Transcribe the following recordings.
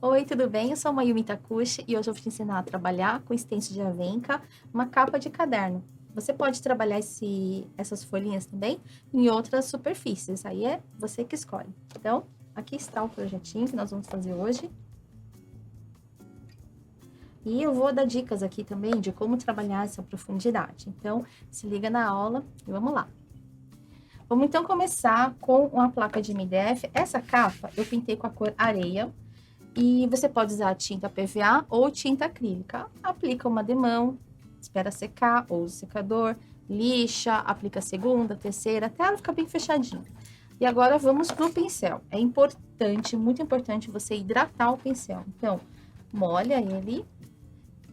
Oi, tudo bem? Eu sou a Mayumi Takushi e hoje eu vou te ensinar a trabalhar com stencil de Avenca, uma capa de caderno. Você pode trabalhar essas folhinhas também em outras superfícies, aí é você que escolhe. Então, aqui está o projetinho que nós vamos fazer hoje. E eu vou dar dicas aqui também de como trabalhar essa profundidade. Então, se liga na aula e vamos lá. Vamos então começar com uma placa de MDF. Essa capa eu pintei com a cor areia. E você pode usar tinta PVA ou tinta acrílica. Aplica uma demão, espera secar, ou usa o secador, lixa, aplica a segunda, terceira, até ela ficar bem fechadinha. E agora vamos pro pincel. É importante, muito importante você hidratar o pincel. Então, molha ele,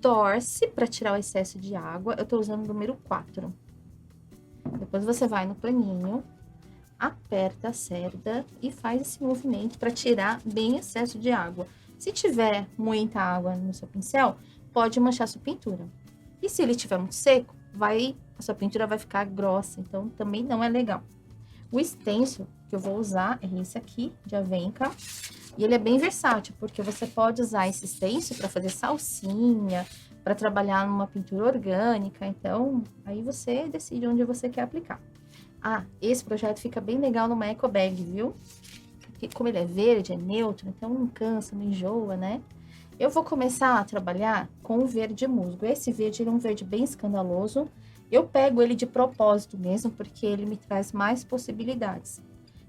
torce para tirar o excesso de água. Eu tô usando o número 4. Depois você vai no paninho, aperta a cerda e faz esse movimento para tirar bem excesso de água. Se tiver muita água no seu pincel, pode manchar sua pintura. E se ele estiver muito seco, a sua pintura vai ficar grossa, então também não é legal. O stencil que eu vou usar é esse aqui, de Avenca, e ele é bem versátil, porque você pode usar esse stencil para fazer salsinha, para trabalhar numa pintura orgânica, então aí você decide onde você quer aplicar. Ah, esse projeto fica bem legal numa eco bag, viu? Porque como ele é verde, é neutro, então não cansa, não enjoa, né? Eu vou começar a trabalhar com o verde musgo. Esse verde ele é um verde bem escandaloso. Eu pego ele de propósito mesmo, porque ele me traz mais possibilidades.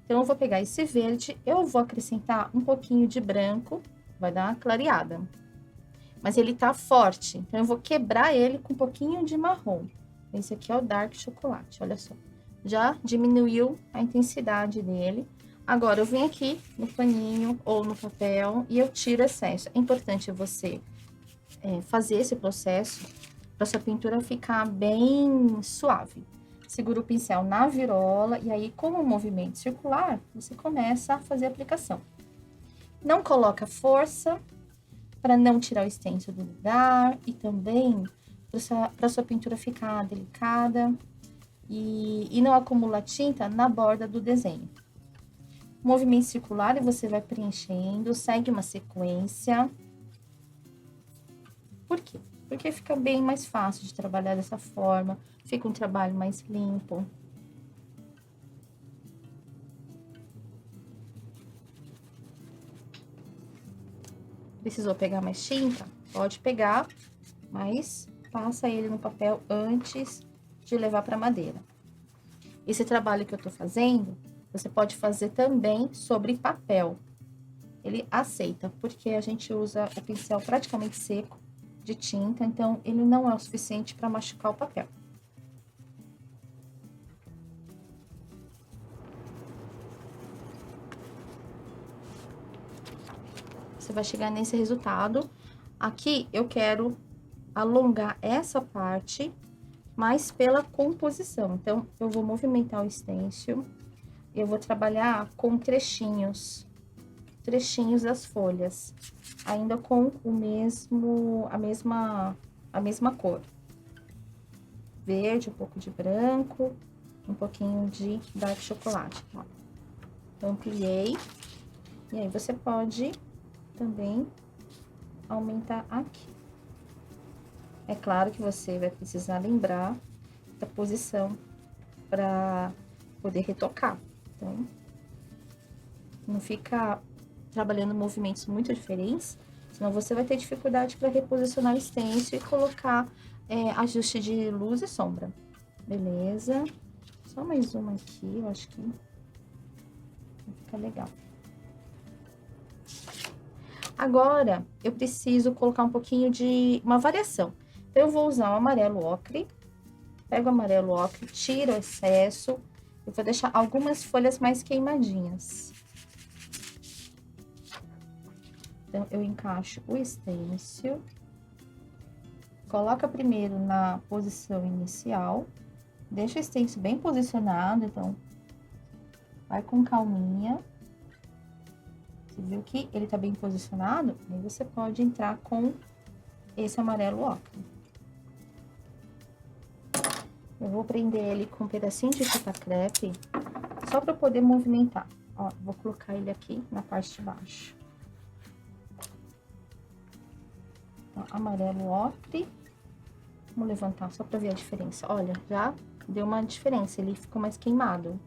Então, eu vou pegar esse verde, eu vou acrescentar um pouquinho de branco, vai dar uma clareada. Mas ele tá forte, então eu vou quebrar ele com um pouquinho de marrom. Esse aqui é o Dark Chocolate, olha só. Já diminuiu a intensidade dele. Agora, eu venho aqui no paninho ou no papel e eu tiro o excesso. É importante você fazer esse processo para sua pintura ficar bem suave. Segura o pincel na virola e aí, com o movimento circular, você começa a fazer a aplicação. Não coloca força para não tirar o stencil do lugar e também para sua pintura ficar delicada e não acumula tinta na borda do desenho. Movimento circular e você vai preenchendo, segue uma sequência. Por quê? Porque fica bem mais fácil de trabalhar dessa forma, fica um trabalho mais limpo. Precisou pegar mais tinta? Pode pegar, mas passa ele no papel antes de levar para madeira. Esse trabalho que eu tô fazendo, você pode fazer também sobre papel. Ele aceita, porque a gente usa o pincel praticamente seco de tinta, então ele não é o suficiente para machucar o papel. Você vai chegar nesse resultado. Aqui eu quero alongar essa parte, mas pela composição. Então, eu vou movimentar o stencil, eu vou trabalhar com trechinhos das folhas, ainda com a mesma cor. Verde, um pouco de branco, um pouquinho de dark chocolate. Ó. Então, ampliei. E aí, você pode também aumentar aqui. É claro que você vai precisar lembrar da posição para poder retocar. Então, não fica trabalhando movimentos muito diferentes, senão você vai ter dificuldade para reposicionar o stencil e colocar ajuste de luz e sombra. Beleza? Só mais uma aqui, eu acho que vai ficar legal. Agora, eu preciso colocar um pouquinho de uma variação. Então, eu vou usar o amarelo ocre. Pego o amarelo ocre, tiro o excesso. Eu vou deixar algumas folhas mais queimadinhas. Então, eu encaixo o stencil. Coloca primeiro na posição inicial. Deixa o stencil bem posicionado, então, vai com calminha. Você viu que ele tá bem posicionado? Aí você pode entrar com esse amarelo ocre. Eu vou prender ele com um pedacinho de fita crepe, só para poder movimentar. Ó, vou colocar ele aqui na parte de baixo. Ó, amarelo ocre. Vamos levantar só pra ver a diferença. Olha, já deu uma diferença, ele ficou mais queimado.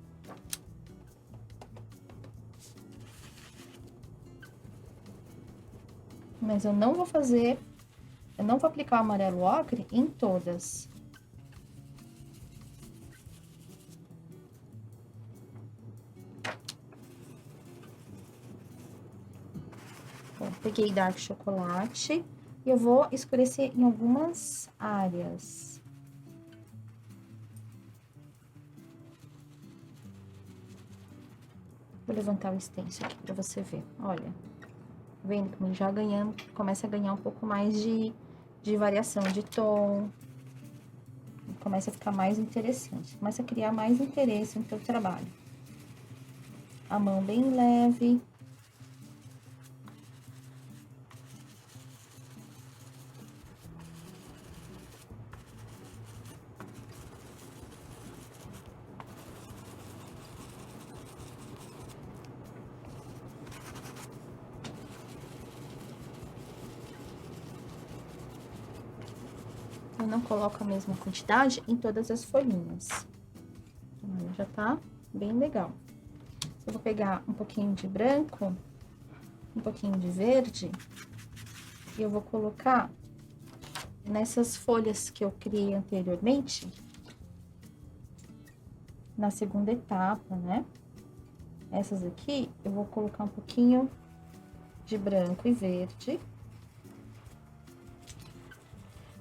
Mas eu não vou aplicar o amarelo ocre em todas. Bom, peguei dark chocolate e eu vou escurecer em algumas áreas. Vou levantar o stencil aqui pra você ver, olha. Vendo como já começa a ganhar um pouco mais de variação de tom. Começa a ficar mais interessante. Começa a criar mais interesse no teu trabalho. A mão bem leve. Eu não coloco a mesma quantidade em todas as folhinhas. Olha, já tá bem legal. Eu vou pegar um pouquinho de branco, um pouquinho de verde, e eu vou colocar nessas folhas que eu criei anteriormente, na segunda etapa, né? Essas aqui, eu vou colocar um pouquinho de branco e verde.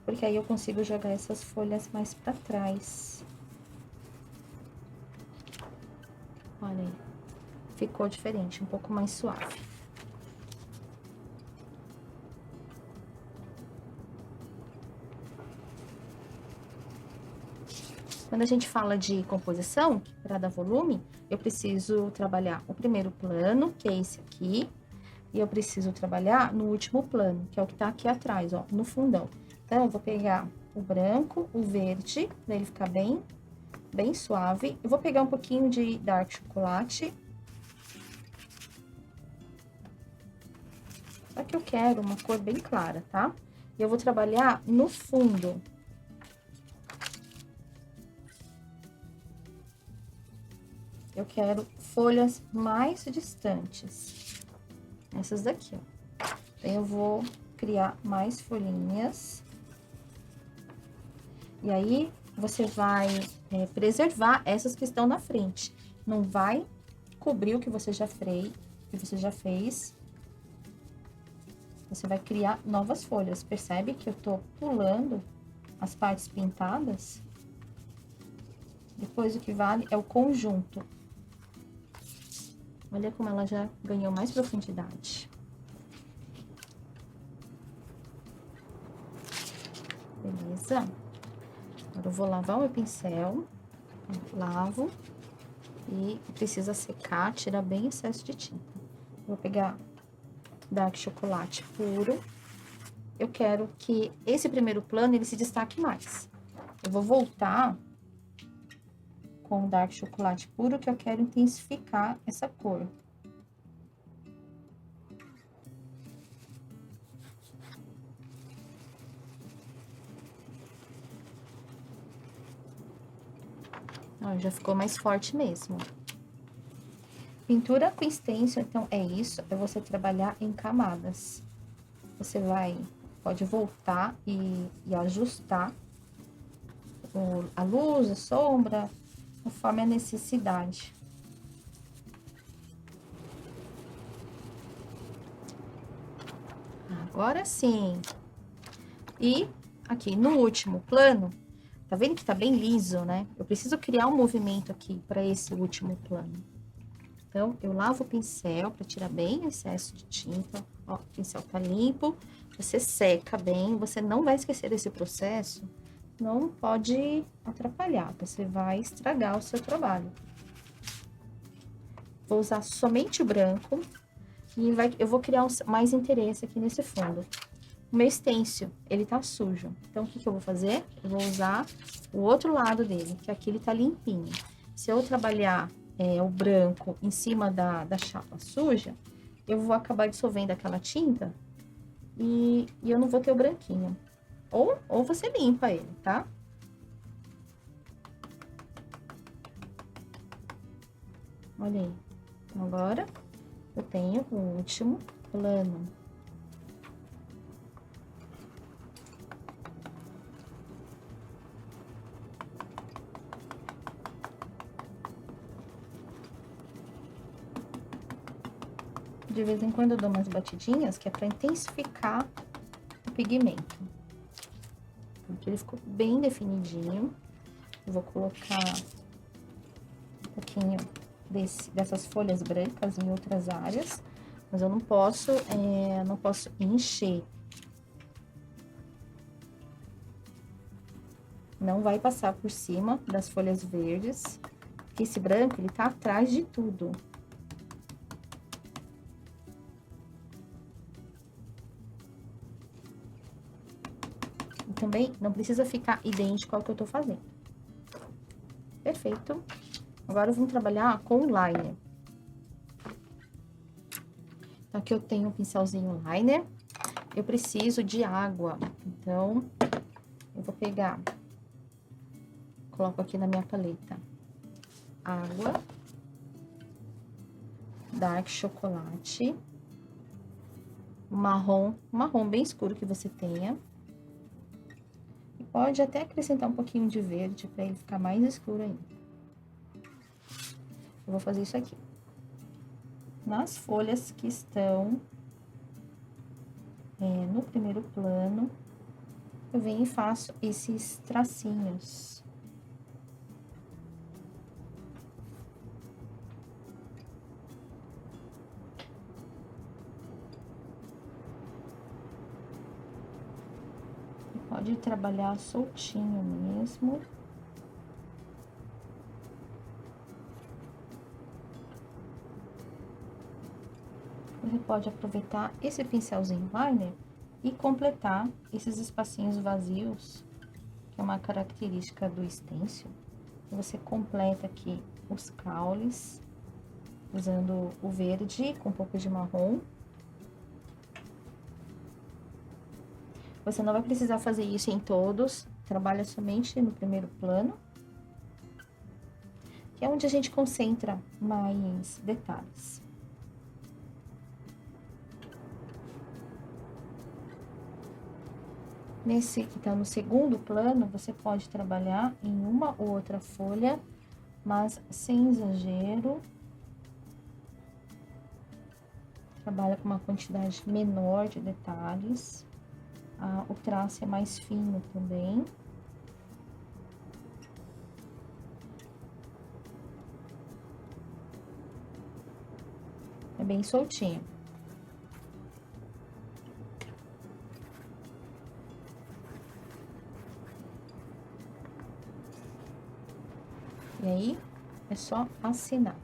Porque aí eu consigo jogar essas folhas mais pra trás. Olha aí. Ficou diferente, um pouco mais suave. Quando a gente fala de composição, para dar volume, eu preciso trabalhar o primeiro plano, que é esse aqui. E eu preciso trabalhar no último plano, que é o que tá aqui atrás, ó, no fundão. Então, eu vou pegar o branco, o verde, pra ele ficar bem suave. Eu vou pegar um pouquinho de dark chocolate. Só que eu quero uma cor bem clara, tá? E eu vou trabalhar no fundo. Eu quero folhas mais distantes. Essas daqui, ó. Então, eu vou criar mais folhinhas. E aí, você vai preservar essas que estão na frente. Não vai cobrir o que você já fez. Você vai criar novas folhas. Percebe que eu tô pulando as partes pintadas? Depois, o que vale é o conjunto. Olha como ela já ganhou mais profundidade. Beleza? Agora, eu vou lavar o meu pincel. Lavo. E precisa secar, tirar bem excesso de tinta. Vou pegar dark chocolate puro. Eu quero que esse primeiro plano, ele se destaque mais. Eu vou voltar com o dark chocolate puro, que eu quero intensificar essa cor. Ó, já ficou mais forte mesmo. Pintura com stencil, então, é isso. É você trabalhar em camadas. Você pode voltar e ajustar a luz, a sombra, conforme a necessidade. Agora sim. E aqui no último plano, tá vendo que tá bem liso, né? Eu preciso criar um movimento aqui para esse último plano. Então, eu lavo o pincel para tirar bem o excesso de tinta. Ó, o pincel tá limpo. Você seca bem. Você não vai esquecer desse processo. Não pode atrapalhar. Você vai estragar o seu trabalho. Vou usar somente o branco. E eu vou criar mais interesse aqui nesse fundo. O meu stencil, ele tá sujo. Então, o que eu vou fazer? Eu vou usar o outro lado dele, que aqui ele tá limpinho. Se eu trabalhar o branco em cima da chapa suja, eu vou acabar dissolvendo aquela tinta e eu não vou ter o branquinho. Ou você limpa ele, tá? Olha aí. Então, agora, eu tenho o último plano. De vez em quando eu dou umas batidinhas, que é pra intensificar o pigmento. Porque ele ficou bem definidinho. Eu vou colocar um pouquinho dessas folhas brancas em outras áreas, mas eu não posso encher. Não vai passar por cima das folhas verdes, porque esse branco, ele tá atrás de tudo. E também não precisa ficar idêntico ao que eu tô fazendo. Perfeito. Agora, vamos trabalhar com o liner. Então, aqui eu tenho um pincelzinho liner. Eu preciso de água. Então, eu vou pegar... Coloco aqui na minha paleta. Água. Dark chocolate. Marrom bem escuro que você tenha. E pode até acrescentar um pouquinho de verde para ele ficar mais escuro ainda. Eu vou fazer isso aqui. Nas folhas que estão no primeiro plano, eu venho e faço esses tracinhos. Pode trabalhar soltinho mesmo. Você pode aproveitar esse pincelzinho liner e completar esses espacinhos vazios, que é uma característica do stencil. Você completa aqui os caules, usando o verde com um pouco de marrom. Você não vai precisar fazer isso em todos, trabalha somente no primeiro plano, que é onde a gente concentra mais detalhes. Nesse que tá no segundo plano, você pode trabalhar em uma ou outra folha, mas sem exagero. Trabalha com uma quantidade menor de detalhes. O traço é mais fino também. É bem soltinho. E aí, é só assinar.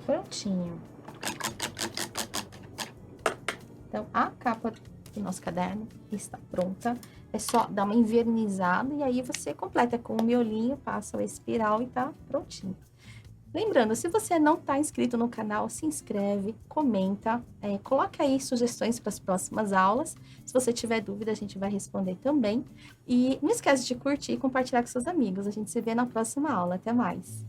Prontinho. Então, a capa do nosso caderno está pronta. É só dar uma envernizada e aí você completa com o miolinho, passa o espiral e tá prontinho. Lembrando, se você não está inscrito no canal, se inscreve, comenta, coloca aí sugestões para as próximas aulas. Se você tiver dúvida, a gente vai responder também. E não esquece de curtir e compartilhar com seus amigos. A gente se vê na próxima aula. Até mais!